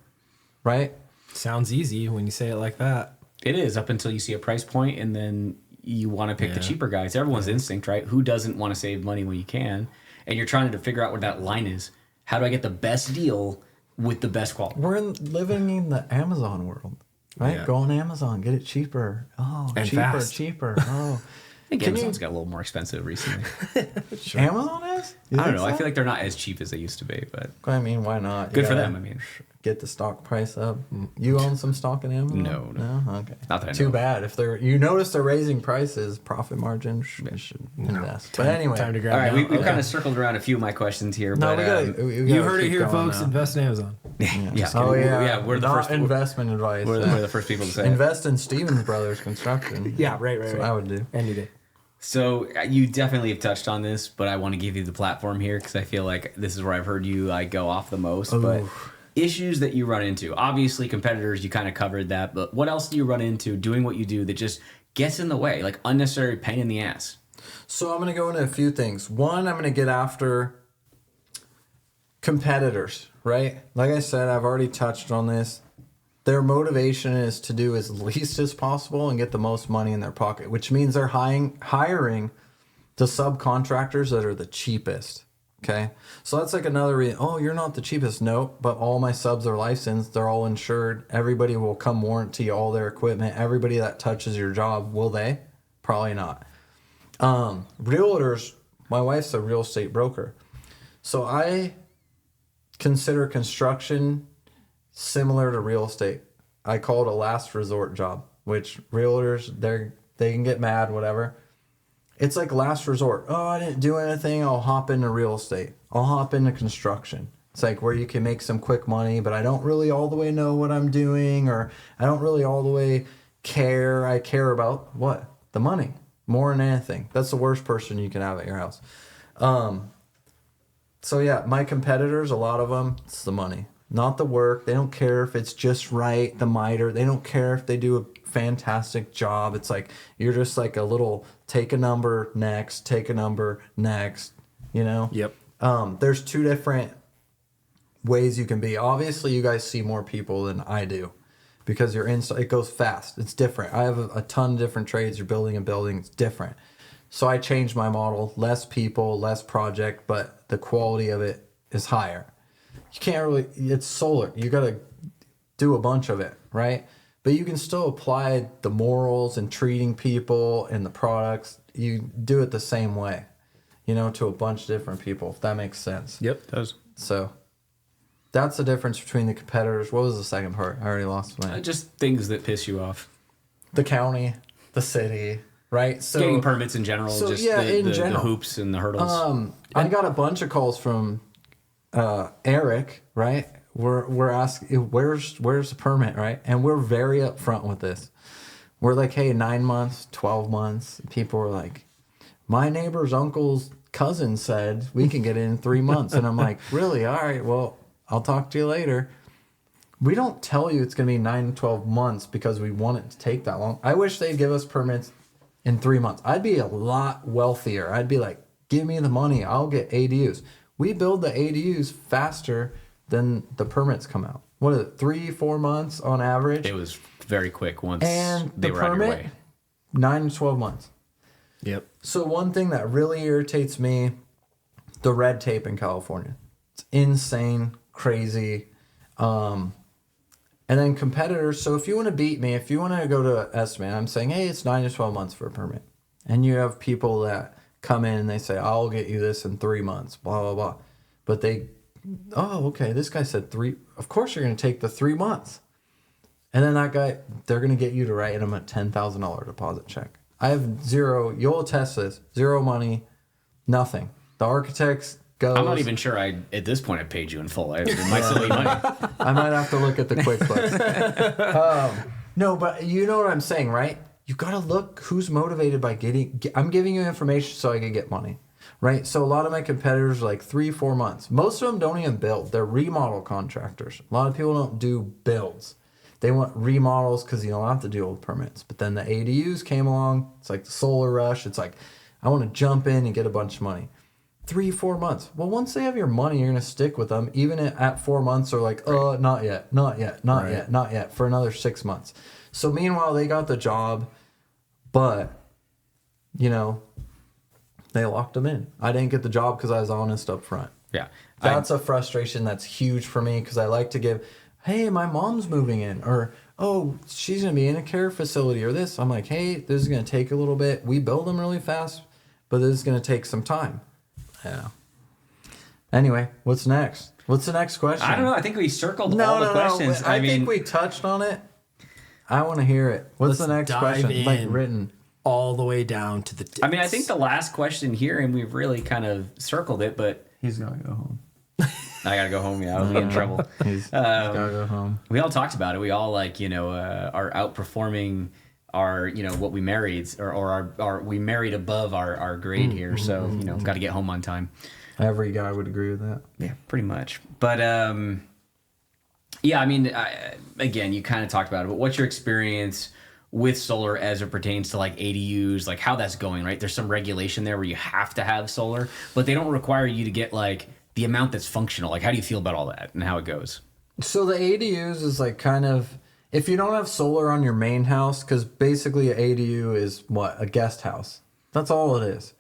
right? Sounds easy when you say it like that. it is up until you see a price point, and then you want to pick the cheaper guys. Everyone's instinct, right? Who doesn't want to save money when you can? And you're trying to figure out where that line is. How do I get the best deal with the best quality? We're living in the Amazon world, right? Yeah. Go on Amazon, get it cheaper. Oh, And cheaper, fast. cheaper. Oh, I think Amazon's got a little more expensive recently. Amazon is? You I don't think know. I so? feel like they're not as cheap as they used to be, but I mean, why not? You good for gotta them. I mean, get the stock price up. You own some stock in Amazon? No. Okay. Not that I know Too of. bad. If you notice they're raising prices, profit margin should invest. But anyway, Time to grab all right, down. we've kind of circled around a few of my questions here, no, but we gotta. You heard it here, folks. Invest in Amazon. yeah, Oh yeah, we're the not first. investment advice. We're the first people to say it. Invest in Stevens Brothers Construction. Yeah, right. That's what I would do. Any day. So you definitely have touched on this, but I want to give you the platform here because I feel like this is where I've heard you go off the most. But issues that you run into, obviously competitors, you kind of covered that. But what else do you run into doing what you do that just gets in the way, like unnecessary pain in the ass? So I'm going to go into a few things. One, I'm going to get after competitors, right? Like I said, I've already touched on this. Their motivation is to do as least as possible and get the most money in their pocket, which means they're hiring the subcontractors that are the cheapest. Okay. So that's like another reason. Oh, you're not the cheapest. No, but all my subs are licensed. They're all insured. Everybody will come warranty all their equipment. Everybody that touches your job, will they? Probably not. Realtors, my wife's a real estate broker. So I consider construction similar to real estate. I call it a last resort job, which realtors, they can get mad, whatever. It's like last resort. Oh, I didn't do anything. I'll hop into real estate. I'll hop into construction. It's like where you can make some quick money, but I don't really all the way know what I'm doing, or I don't really all the way care. I care about what? The money more than anything. That's the worst person you can have at your house. So yeah, my competitors, a lot of them, it's the money, not the work. They don't care if it's just right, the miter. They don't care if they do a fantastic job. It's like you're just like a little take a number next, take a number next, you know? Yep. There's two different ways you can be. Obviously, you guys see more people than I do because you're in. It goes fast. It's different. I have a ton of different trades. You're building a building. It's different. So I changed my model. Less people, less project, but the quality of it is higher. You can't really. It's solar. You got to do a bunch of it, right? But you can still apply the morals and treating people and the products. You do it the same way, you know, to a bunch of different people, if that makes sense. Yep. It does. So that's the difference between the competitors. What was the second part? I already lost my. Just things that piss you off. The county, the city, right? So Getting permits in general, so, just yeah, the, in the general. hoops and the hurdles. I got a bunch of calls from Eric, right? We're asking where's the permit, right? And we're very upfront with this. We're like, hey, 9 months, 12 months. People were like, my neighbor's uncle's cousin said we can get it in 3 months. And I'm like, really? All right, well, I'll talk to you later. We don't tell you it's going to be 9 to 12 months because we want it to take that long. I wish they'd give us permits in 3 months. I'd be a lot wealthier. I'd be like, give me the money. I'll get ADUs. We build the ADUs faster than the permits come out. What is it, 3-4 months on average? It was very quick once And they the were on your permit, way. 9 to 12 months. Yep. So one thing that really irritates me, the red tape in California. It's insane, crazy. And then competitors. So if you want to beat me, if you want to go to an estimate, I'm saying, hey, it's 9 to 12 months for a permit. And you have people that come in and they say, I'll get you this in 3 months, blah, blah, blah. But they, oh, okay, this guy said 3. Of course you're going to take the 3 months. And then that guy, they're going to get you to write him a $10,000 deposit check. I have zero, you'll attest this, zero money, nothing. The architects goes. I'm not even sure at this point I paid you in full. It might still be money. I might have to look at the QuickBooks. No, but you know what I'm saying, right? You got to look who's motivated by I'm giving you information so I can get money, right? So a lot of my competitors are like 3-4 months. Most of them don't even build. They're remodel contractors. A lot of people don't do builds. They want remodels because you don't have to deal with permits. But then the ADUs came along. It's like the solar rush. It's like, I want to jump in and get a bunch of money. 3-4 months. Well, once they have your money, you're going to stick with them. Even at 4 months, they're like, oh, not yet, not yet, for another 6 months. So meanwhile, they got the job, but, you know, they locked them in. I didn't get the job because I was honest up front. Yeah. That's a frustration that's huge for me because I like to give, hey, my mom's moving in, or, oh, she's going to be in a care facility, or this. I'm like, hey, this is going to take a little bit. We build them really fast, but this is going to take some time. Yeah. Anyway, what's next? What's the next question? I don't know. I think we circled all the questions. I think we touched on it. I want to hear it. What's the next question? Like written. All the way down to the depths. I mean, I think the last question here, and we've really kind of circled it, but He's got to go home. I gotta go home. Yeah, I was in trouble. He's got to go home. We all talked about it. We all are outperforming our, what we married, or we married above our grade here. So, got to get home on time. Every guy would agree with that. Yeah, pretty much. But, yeah, I mean, again, you kind of talked about it, but what's your experience with solar as it pertains to like ADUs, like how that's going, right? There's some regulation there where you have to have solar, but they don't require you to get like the amount that's functional. Like, how do you feel about all that and how it goes? So the ADUs is like kind of, if you don't have solar on your main house, because basically an ADU is what? A guest house. That's all it is.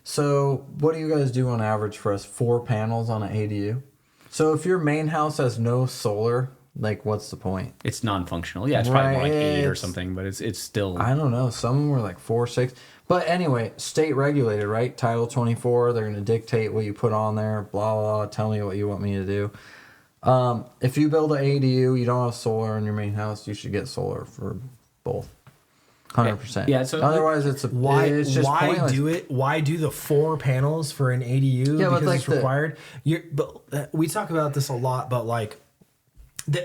So what do you guys do on average for us? 4 panels on an ADU? So if your main house has no solar, like what's the point? It's non-functional. Yeah, it's probably more like 8 or something, but it's still... I don't know. Some were like 4, 6. But anyway, state regulated, right? Title 24, they're going to dictate what you put on there, blah, blah, blah, tell me what you want me to do. If you build an ADU, you don't have solar in your main house, you should get solar for both. 100%. Yeah, so otherwise it's just pointless. Do it? Why do the 4 panels for an ADU? Yeah, because like it's required. But we talk about this a lot, but like,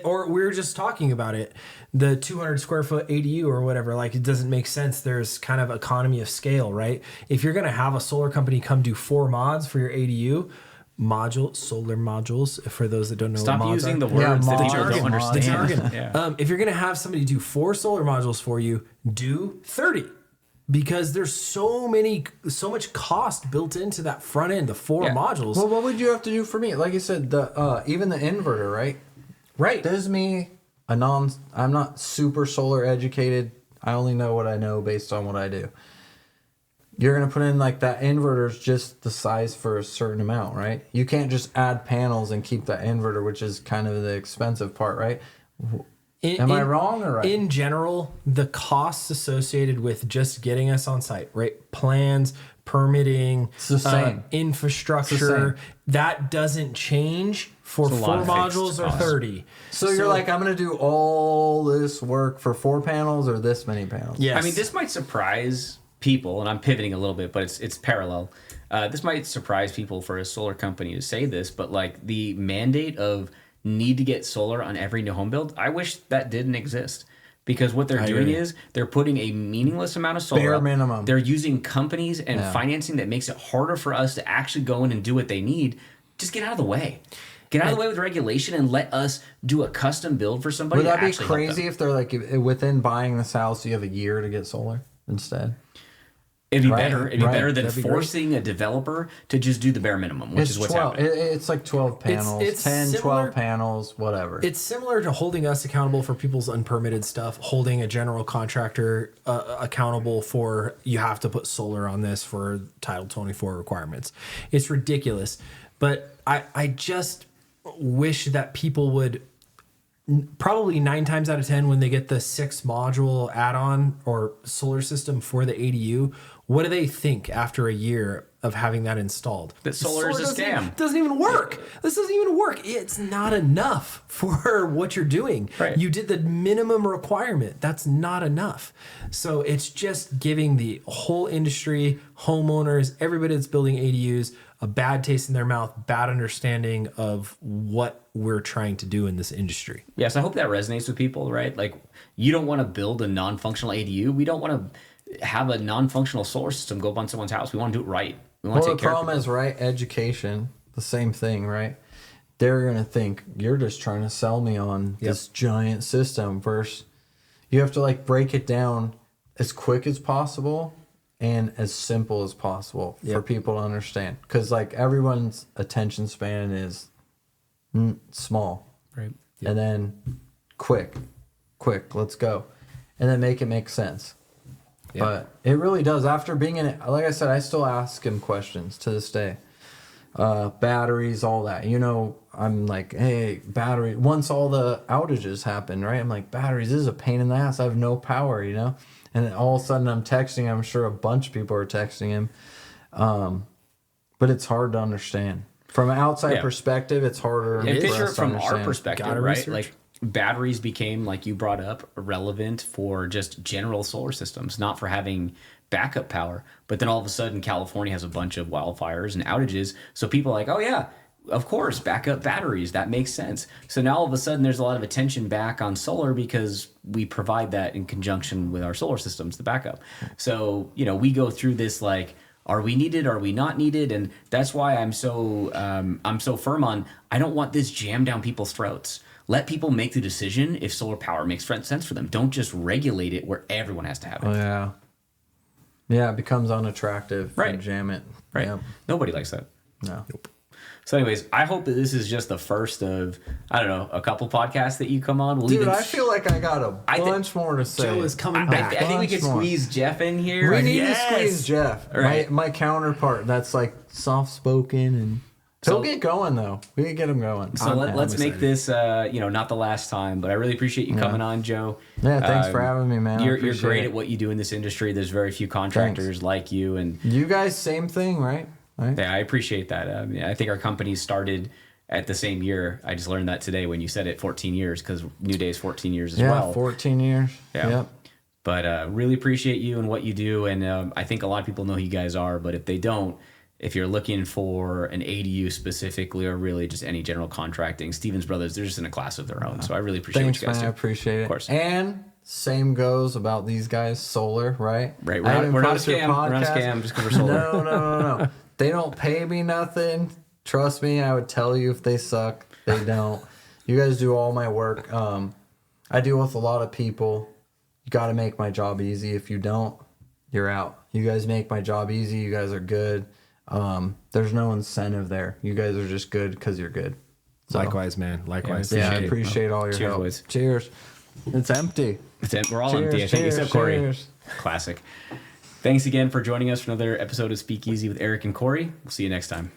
or we were just talking about it, the 200 square foot ADU or whatever, like it doesn't make sense. There's kind of economy of scale, right? If you're going to have a solar company come do 4 mods for your ADU, solar modules, for those that don't know. Stop what mods using are. the words that people jargon, don't understand. The jargon. Yeah. If you're going to have somebody do 4 solar modules for you, do 30. Because there's so much cost built into that front end, the 4 modules. Well, what would you have to do for me? Like you said, even the inverter, right? Right. This is me, I'm not super solar educated. I only know what I know based on what I do. You're going to put in like that inverter's just the size for a certain amount, right? You can't just add panels and keep that inverter, which is kind of the expensive part, right? Am I wrong or right? In general, the costs associated with just getting us on site, right? Plans, permitting, it's the same. Infrastructure, that doesn't change for 4 modules or 30. So you're like, I'm going to do all this work for 4 panels or this many panels? Yes. I mean, this might surprise people, and I'm pivoting a little bit, but it's parallel. This might surprise people for a solar company to say this, but like the mandate of need to get solar on every new home build, I wish that didn't exist. Because what they're doing is they're putting a meaningless amount of solar bare minimum. They're using companies and financing that makes it harder for us to actually go in and do what they need. Just get out of the way. Get out of the way with regulation and let us do a custom build for somebody. Would that be crazy if they're like, within buying this house, you have a year to get solar instead? It'd be better. It'd be better than forcing a developer to just do the bare minimum, which is what's happening. It's like 12 panels, it's 10, similar, 12 panels, whatever. It's similar to holding us accountable for people's unpermitted stuff, holding a general contractor accountable for, you have to put solar on this for Title 24 requirements. It's ridiculous. But I just wish that people would, probably 9 times out of 10, when they get the 6 module add-on or solar system for the ADU, what do they think after a year? of having that installed. That solar is a scam. Doesn't even work. This doesn't even work. It's not enough for what you're doing. Right. You did the minimum requirement. That's not enough. So it's just giving the whole industry, homeowners, everybody that's building ADUs, a bad taste in their mouth, bad understanding of what we're trying to do in this industry. Yes, I hope that resonates with people, right? Like, you don't want to build a non-functional ADU. We don't want to have a non-functional solar system go up on someone's house. We want to do it right. We want to Well, take the care of problem is, right, education, the same thing, right? They're going to think you're just trying to sell me on this giant system versus you have to like break it down as quick as possible and as simple as possible for people to understand. Because like everyone's attention span is small. Right. And then quick, let's go. And then make it make sense. Yep. But it really does. After being in it, like I said, I still ask him questions to this day. Batteries, all that. You know, I'm like, hey, battery. Once all the outages happen, right? I'm like, batteries, this is a pain in the ass. I have no power, you know? And then all of a sudden I'm texting. I'm sure a bunch of people are texting him. But it's hard to understand. From an outside perspective, it's harder. And for picture us it to from our understand. perspective, Gotta right? research. Like, batteries became, like you brought up, relevant for just general solar systems, not for having backup power. But then all of a sudden, California has a bunch of wildfires and outages. So people are like, oh yeah, of course, backup batteries. That makes sense. So now all of a sudden, there's a lot of attention back on solar because we provide that in conjunction with our solar systems, the backup. So, you know, we go through this like, are we needed? Are we not needed? And that's why I'm so firm on, I don't want this jammed down people's throats. Let people make the decision if solar power makes sense for them. Don't just regulate it where everyone has to have it. Oh, yeah. Yeah, it becomes unattractive. Right. You jam it. Right. Yep. Nobody likes that. No. So anyways, I hope that this is just the first of, I don't know, a couple podcasts that you come on. We'll Dude, even I feel like I got a bunch more to say. Joe is coming I, back. I think we could Bunch more. squeeze Jeff in here. We need Yes. to squeeze Jeff, Right. my counterpart. That's like soft spoken and he'll get going though. We can get him going. So let's I'm make this, not the last time, but I really appreciate you coming on, Joe. Yeah, thanks for having me, man. I You're appreciate great it. at what you do in this industry. There's very few contractors like you, and You guys, same thing, right? yeah, I appreciate that. I think our company started at the same year. I just learned that today when you said it, 14 years, because New Day is 14 years as Yeah, well. 14 years. Yeah. Yep. But really appreciate you and what you do. And I think a lot of people know who you guys are, but if they don't, if you're looking for an ADU specifically, or really just any general contracting, Stevens Brothers, they're just in a class of their own. So I really appreciate Thanks, what you guys man. I do. appreciate it. Of course. And same goes about these guys, solar, right? Right. I We're not a post your scam. We're not a podcast. scam just because we're solar. No. They don't pay me nothing. Trust me, I would tell you if they suck. They don't. You guys do all my work. I deal with a lot of people. You got to make my job easy. If you don't, you're out. You guys make my job easy. You guys are good. There's no incentive there. You guys are just good because you're good. So, Likewise, man. Likewise. yeah, I Appreciate it. appreciate all your Cheers, help. boys. Cheers. It's empty. We're all Cheers, empty, I think, cheers, except Corey. cheers. Classic. Thanks again for joining us for another episode of Speakeasy with Eric and Cory. We'll see you next time.